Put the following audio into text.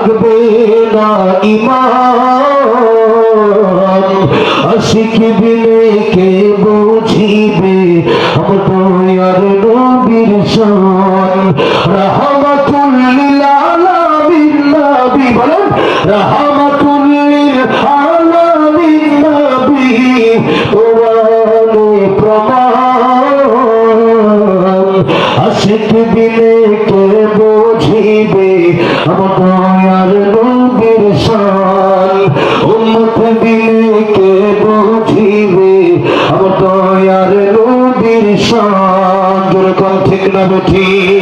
থাকবে না ঈমান আশিক বিনে কে বুঝিবে আমার দয়ার নবীর শান রাহমাতুল লিল আলামিন নবী বলেন রাহমাতুল লিল আলামিন নবী কোরআনে প্রমাণ আশিক বিনে কে বুঝিবে আমার দয়ার নবীর শান উম্মত বিনে কে বুঝিবে আমার দয়ার নবীর শান জোরে কোন ঠিক না ঠিক